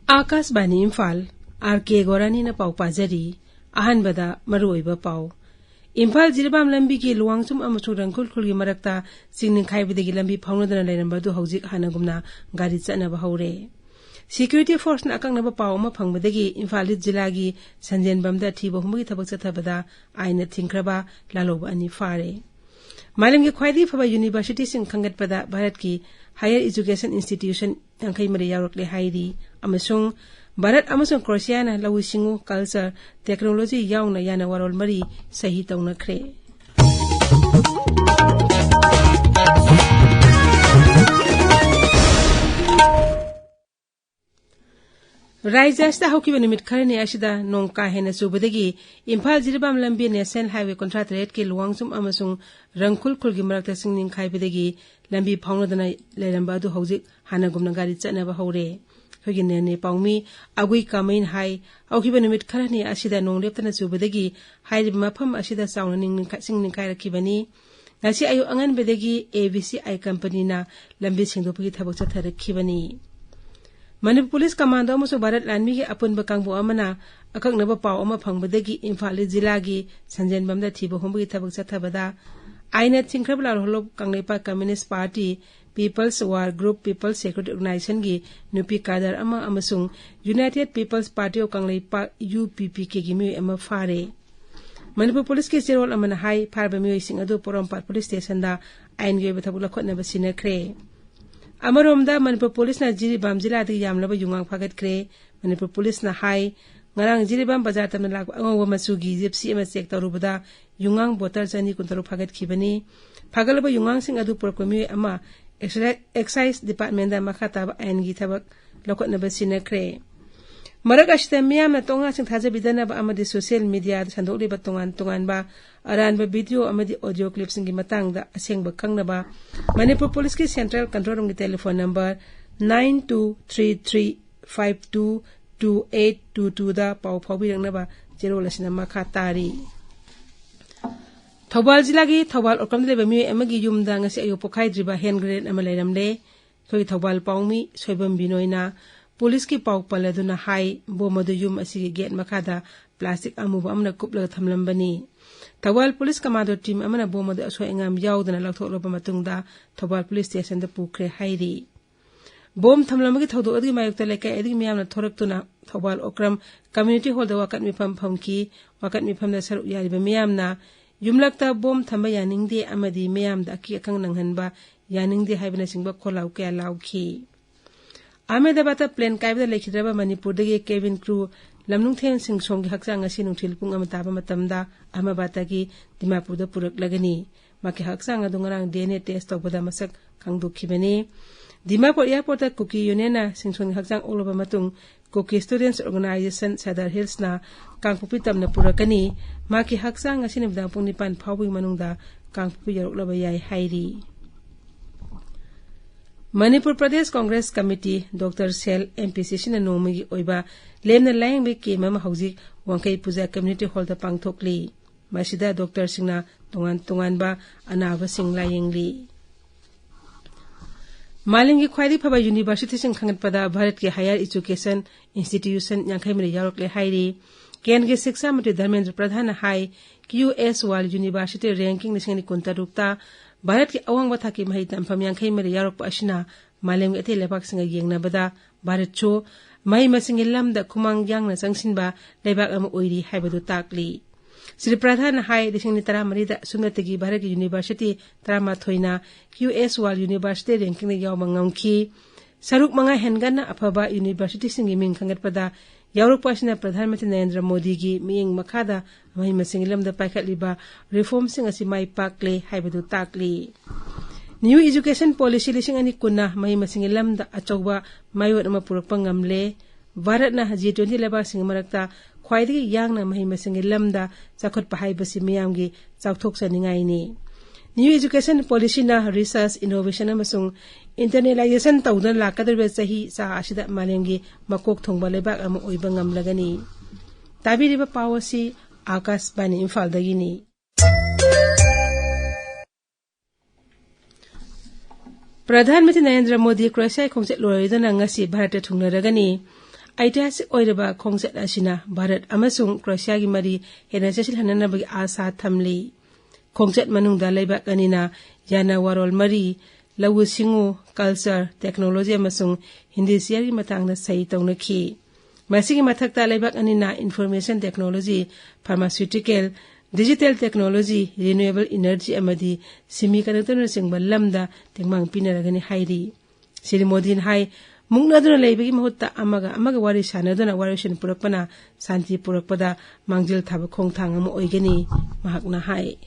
Akashvani Imphal R.K.Gorani ना पाव पाजरी आहन बदा मरुइबा पाव इम्फाल जिरबाम लंबी की लुवांगसुम अमसु रंगकुल खुलगी मरक्ता सिंगनिंग खाइबदगी लंबी फाउनदना लेरंबदु हौजिक हानागुमना गाड़ी चनबा हौरे सिक्योरिटी फोर्स ना अकंगनबा पाव अमा फंगबदगी इम्फाल जिलागी संजेनबमदा थीबा हुमगी थबक चथबदा आइना थिंख्रबा लालोबा अनि फारे मालम की ख्वाइदी फबा यूनिवर्सिटी सिंह खंगतपदा भारत की हायर एजुकेशन इंस्टीट्यूशन यांखै मरे यावरकले हाइरी अमसुंग भारत अमसुंग क्रोएशियाना लौसिंगु कल्चर टेक्नोलॉजी यावना याना वरोल मरी सही तौनख्रे राइजास्ता हौकिबा निमित खरने असिदा नोंग का हेना सुबदगी इम्फाल जिरबाम लंबी नेशनल हाईवे कॉन्ट्रैक्ट रेट के लुवांगसुम अमसुंग रंगखुल खुलगी मरक्ता सिंगनिंग खाइबदगी लंबी फाउनदना लेरंबा दु हौजिक हानागुमना गाड़ी चनबा हौरे खगी नेने पाउमी अगुई Kamen high हौकिबा Nimit खरने असिदा नोंग लेप्तना सुबदगी हाइरिब मफम असिदा साउना सिंगनिंग खाइरखिबनी ngasi ayu angan bedegi ABCI company na lambi singdopagi thabak chatharakkhibani Manipur Police Commando amuso Bharat Lanmi ki apunba kangbo amana akaknaba paw ama phangbadagi Imphal jilagi Sanjenbamda thiba hombagi thabak chathabada aina thingkhrabla holob kangleipa Communist Party People's War Group People's Security Organization gi nupi kadar ama amasung United People's Party of kangleipa UPP ke gi mi ama fare Manipur Police के जेरोल अमन high फारबा मियोई Singh अदु Porompat police station दा आइन गे बथबुला खोटनबा सिनख्रे अमरोमदा Manipur police ना जिरीबाम जिला दि यामलबा युंगांग फागतख्रे Manipur police ना high ngarang Jiribam बाजार तमना लाग अंगवा मसुगी जिप्सी एम चेक तरुबदा युंगांग बोटर जनी कुंतरु फागतखिबनी फागलबा युंगांग सिंह अदु पोरकमियोई अमा एक्साइज डिपार्टमेंट दा मखाताब आइन गी थबक लखोटनबा सिनख्रे मरक असिदा मियामना तोंगा सिंह थाजबिदनबा अमदि सोशल मीडिया संदोकलिबा तोंगान बा अरानबा वीडियो अमदि ऑडियो क्लिप सिंगी मतंगदा असेंगबा खंगनबा मणिपुर पुलिस की सेंट्रल कंट्रोल रूम की टेलीफोन नंबर 9233522822 दा पाव फावबिरंगनबा जेरो लसिना मखा तारी थौबाल जिला की थौबाल ओकमदलेबा मिय अमगी युमदा ngasi ayo पोखाइद्रिबा हैंड ग्रेनेड अमा लेरमले खोई थौबाल पाउमी सोइबम बिनोइना पुलिस की पाव पलदुना हाई बोमदु युम असिगी गेट मखादा प्लास्टिक अमुबा अमना कुपलगा थमलंबनी थौबाल पुलिस कमांडो टीम अमना बोमदु असोएंगाम यावदना लौथोकलबा मतुंगदा थौबाल पुलिस स्टेशन दा पुख्रे हाइरी बोम थमलंबगी थौदो अदगी मायुक्ता लेकै अदगी मियामना थोरक्तुना थौबाल ओक्रम कम्युनिटी हॉल दा वाकत मिफम फमकी वाकत मिफम दा सरुक यारिबा मियामना युमलक्ता बोम थंबा यानिंगदे अमदी मियामदा अकी अखंग नंगहनबा यानिंगदे हाइबना सिंगबा खोलाउ क्या लाउखी Ahmedabad प्लेन कायबदा लेखिद्रबा मणिपुर दगी केबिन क्रू लमनुंगथेन सिंह सोंगी हक्चांग असि नुंथिल पुंग अमा ताबा मतमदा अहमदाबाद की दिमापुर दा पुरकलगनी माके हक्चांग अदु ngarang DNA टेस्ट तौबदा मसक खंगदुखिबनी दिमापुर एयरपोर्ट दा कुकी यूनियन सिंह सोंगी हक्चांग ओलबा मतुंग Kuki students organisation Sadar hills ना कांगपुपि तमना पुरकनी माके हक्चांग असि निबदा पुंग निपान फावबि मनुंगदा कांगपुपि यरुकलबा याय हाइरी Manipur Pradesh Congress committee doctor cell MPCC ने नोमगी ओइबा लेमना लायंगबे के मम हौजिक वांकै पूजा कम्युनिटी हॉल दा पांगथोकली मसिदा डॉक्टर सिंगना तोंगान अनाबा सिंग लायंगली मालिंगी ख्वाइदी फबा यूनिवर्सिटी सिंग खंगतपदा भारत के हायर एजुकेशन इंस्टीट्यूशन यांखै मरे यावरकले हाइरी केंद्र शिक्षा मंत्री धर्मेंद्र प्रधान हाई QS वाल यूनिवर्सिटी रैंकिंग निसिंगनी कुंतरुक्ता भारत के अवांग बथा की मही तंफम यांखै मरे यारक असिना मालेम अथे लेबाक सिंग येंगनाबदा भारत छो मही मसिंग लमदा खुमांग यांगना चंगसिनबा लेबाक अम ओइरी हाइबदु ताकली श्री प्रधान हाई दिसिंगनी तरा मरीदा सुनतगी भारत की यूनिवर्सिटी तरामा थोइना QS वाल यूनिवर्सिटी रैंकिंग यावमंगमखी सरुक मंगा हेनगना अफबा यूनिवर्सिटी सिंगी मिंग खंगतपदा यावरक पासिना प्रधानमंत्री नरेंद्र मोदी की मियंग मखादा मही मसिंग लमदा पाइखलिबा रिफॉर्म सिंग असि माइ पाकले हाइबदु ताकली न्यू एजुकेशन पॉलिसी लिसिंग अनि कुन्ना मही मसिंग लमदा अचौबा मायोत अमा पुरकपा ngamle भारत ना G20 लेबा सिंग मरक्ता ख्वाइदगी यांगना मही मसिंग लमदा चाखोटपा हाइबसि मियामगी चाउथोकसनिंगाइनी न्यू एजुकेशन पॉलिसी ना रिसर्च इनोवेशन अमसुंग इंटरनेलाइजेशन तौदन लाकदरबे सही सा आसिदा मालेंगी मकोक थोंबा लेबाक अमा ओइबा ngamlagani ताबिरिबा पावसी आकाशवाणी इम्फाल दगिनी प्रधानमंत्री नरेंद्र मोदी क्रोएशिया खोंगचे लोयदना ngasi भारत थुंगनरगनी ऐतिहासिक ओइरबा खोंगचत असिना भारत अमसुंग क्रोएशियागी मरी हेना चेसिलहननबगी आशा थमली खोंगचत मनुंगदा लेबाक अनिना याना वारोल मरी लवु सिंगु कल्चर टेक्नोलॉजी अमसुंग हिंदी सियारी मतंगना सही तौनखी मसिगी मथक्ता लेबाक अनिना information technology pharmaceutical digital technology renewable energy अमदी सेमीकंडक्टर सिंगबा लमदा तेंगमांग पिनरगनी हाइरी श्री मोदी हाई मुंगनादुना लेबगी महुत्ता अमगा वारी सानदुना वारिशन पुरकपना शांति पुरकपदा मांगजिल थाब खोंगथांग अम ओइगनी महाकना हाई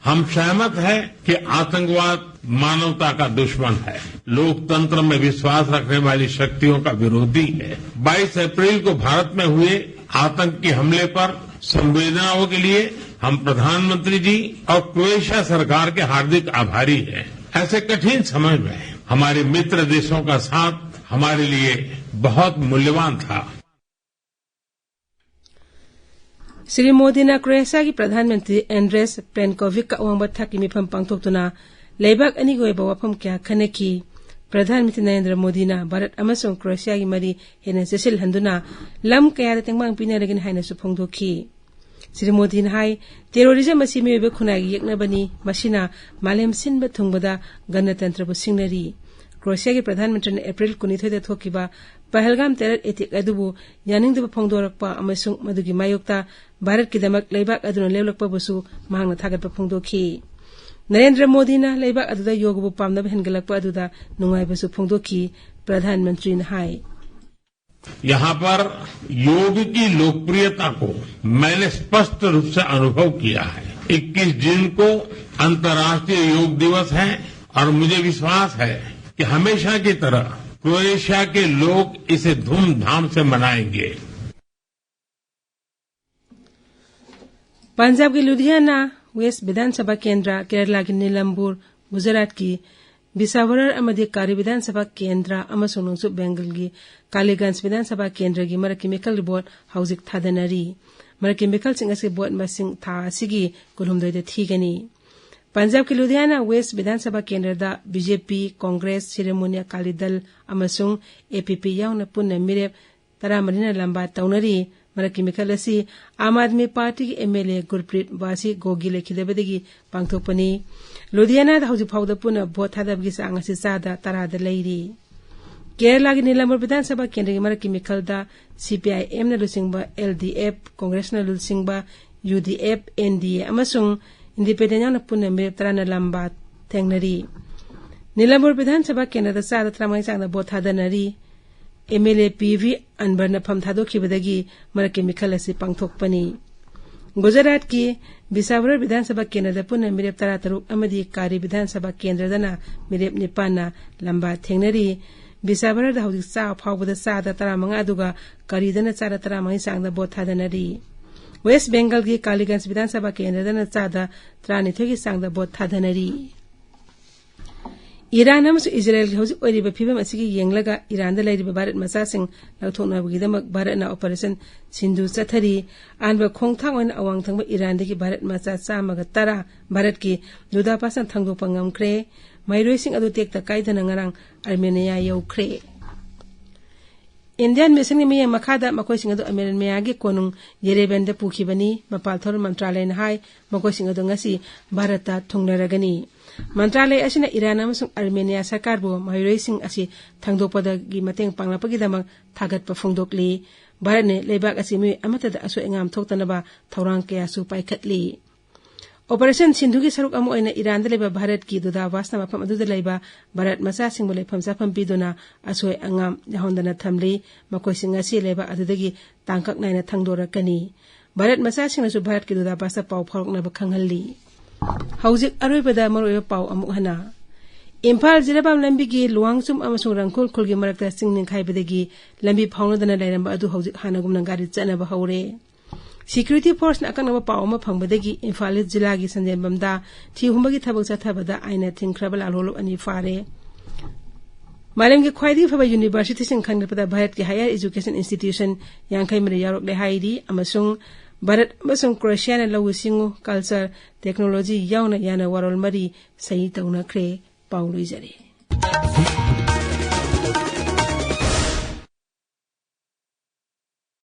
हम सहमत हैं कि आतंकवाद मानवता का दुश्मन है, लोकतंत्र में विश्वास रखने वाली शक्तियों का विरोधी है। 22 अप्रैल को भारत में हुए आतंकी हमले पर संवेदनाओं के लिए हम प्रधानमंत्री जी और क्रोएशिया सरकार के हार्दिक आभारी हैं। ऐसे कठिन समय में हमारे मित्र देशों का साथ हमारे लिए बहुत मूल्यवान था। श्री मोदी ने क्रोएशिया की प्रधानमंत्री एंड्रेस प्लेनकोविक का उमंबत्था की मिफम पांगथोक्तुना लेबाक अनी गोय बवाफम क्या खनकी प्रधानमंत्री नरेंद्र मोदी ने भारत अमसुंग क्रोएशिया की मरी हेना चेसिल हंदुना लम कया तेंगमांग पिनरगिन हाइना सुफोंगदोखी श्री मोदी ने हाई टेरोरिज्म असी मियोबे खुनागी यeknabani मसिना मालेम सिनबा थुंगबदा गणतंत्र सिंगनरी क्रोएशिया के प्रधानमंत्री ने अप्रैल 19 थोकिबा पहलगाम टेरर एटेक अदुबु यानिंगदबा फोंगदोरकपा अमसुंग मदुगी मायोक्ता भारत की दमक लेबाक अदुना लेवलकपबसु मांगना थागतपा फोंगदोखी नरेंद्र मोदी ने लेबाक अदुदा योगबु पामनब हेनगलकपा अदुदा नुंगाइबसु फोंगदोखी प्रधानमंत्री ने हाई यहाँ पर योग की लोकप्रियता को मैंने स्पष्ट रूप से अनुभव किया है। 21 जून को अंतर्राष्ट्रीय योग दिवस है और मुझे विश्वास है कि हमेशा की तरह क्रोएशिया के लोग इसे धूमधाम से मनाएंगे। पंजाब के लुधियाना वेस्ट विधानसभा केंद्र, केरला की नीलमपुर, गुजरात की बिसावरर अमदी कारी विधानसभा केंद्र अमसुंग नोंसु बेंगल की कालीगंज विधानसभा केंद्र की मरकी मेकल रिपोर्ट हाउजिक थादनरी मरकी मेकल सिंह से बोर्ड मसिंग था सिगी कुलुमदोइदे थीगनी पंजाब के लुधियाना वेस्ट विधानसभा केंद्र दा बीजेपी कांग्रेस शिरोमणि अकाली दल अमसुंग एपीपी याउना पुन्ना मिरेप 13 लंबा तौनरी मरकी मेकल असी आम आदमी पार्टी की एमएलए गुरप्रीत वासी गोगी लेखिदबदगी पांगथोकपनी लुधियाना दा हौजिक फाउदा पुन्ना भोट थादबगी सांग असि चादा तरादा लैरी केरला की नीलमपुर विधानसभा केंद्र की मरकी मेकल दा सीपीआईएम ने लुसिंगबा एलडीएफ कांग्रेस ने लुसिंगबा यूडीएफ एनडीए अमसुंग इंडिपेंडेंट याउना पुन्ना मिरेप 13 लंबा थेंगनरी नीलमपुर विधानसभा केंद्र दा चादा त्रमाई सांगदा भोट थादनरी एमएलए पीवी अनबर ने फम थादोखिबदगी मरकी मेकल असि पांगथोकपनी गुजरात की बिसावरर विधानसभा केंद्र दा पुन्ना मिरेप 13 अमदी कारी विधानसभा केंद्र दना मिरेप 9 लंबा थेंगनरी बिसावरर दा हौजिक चा फावबदा चादा 15 अदुगा करीदना चादा 13 सांगदा भोट थादनरी वेस्ट बंगाल की कालीगंज विधानसभा केंद्र दना चादा 13 की सांगदा भोट थादनरी ईरान अमसु इजराइल की हौजिक ओइरिबा फिबम असिगी येंगलगा ईरान दा लैरिबा भारत मचासिंग लौथोकनाबगीदमक भारत ना ऑपरेशन सिंधु चथरी आनबा खोंगथांग ओइन अवांगथंगबा ईरान दगी भारत मचा 13 भारत की लुदापासन थांगदोकपा ngamkhre माइरोइसिंग अदु टेकता काइदना ngarang आर्मेनिया यौख्रे इंडियन मिशन नि मिया मखादा मकोइसिंग अदु आर्मेनिया गे कोनुंग येरेबेन दा पुखिबनी मपाल थोर मंत्रालय न हाय मकोइसिंग अदु ngasi भारत थुंगनरगनी मंत्रालय असिना ईरान अमसुंग आर्मेनिया सरकारबो माइरोइसिंग असि थांगदोकपदगी मतेंग पांगलापगीदमक थागतपा फोंगदोकली भारत ने लेबाक असि मि अमतदा असो एंगाम थोक्तनबा थौरांग कयासु पाइखतली ऑपरेशन सिंधु की सरुक अमु ओइना ईरान दा लेबा भारत की दुदावासना मफम अदुदा लेबा भारत मचासिंग बो लेफम जाफम पिदुना असो एंगाम याहोंदना थमली मकोइसिंग असि लेबा अदुदगी तांकक नाइना थांगदोरकनी भारत मचासिंगसु भारत की दुदावासना पाउ फरकनबा खंगहल्ली हौजिक अरोइबदा मरोइबा पाउ अमुक हना इम्फाल जिराबाम लंबी की लुवांगसुम अमसुंग रंखुल खुलगी मरकता सिंगनिंग खाइबदगी लंबी फाउनदना लेरंबा अदु हौजिक हानागुमना गाड़ी चनबा हौरे सिक्योरिटी फोर्स ना अकनबा पाउ अमा फंगबदगी इम्फाल जिला की संजेंबमदा थिहुंबगी थबक चथबदा आइना थिंख्रबा लालोलो अनि फारे मालम के ख्वाइदी फबा यूनिवर्सिटी सिंग खंगपदा भारत के हायर एजुकेशन इंस्टीट्यूशन यांखै मरे यारोक ले हाइदी अमसुंग भारत अमसुंग क्रोएशिया ने लौसिंगु कल्चर टेक्नोलॉजी याउना याना वारोल मरी सही तौनख्रे पाउलुइजरे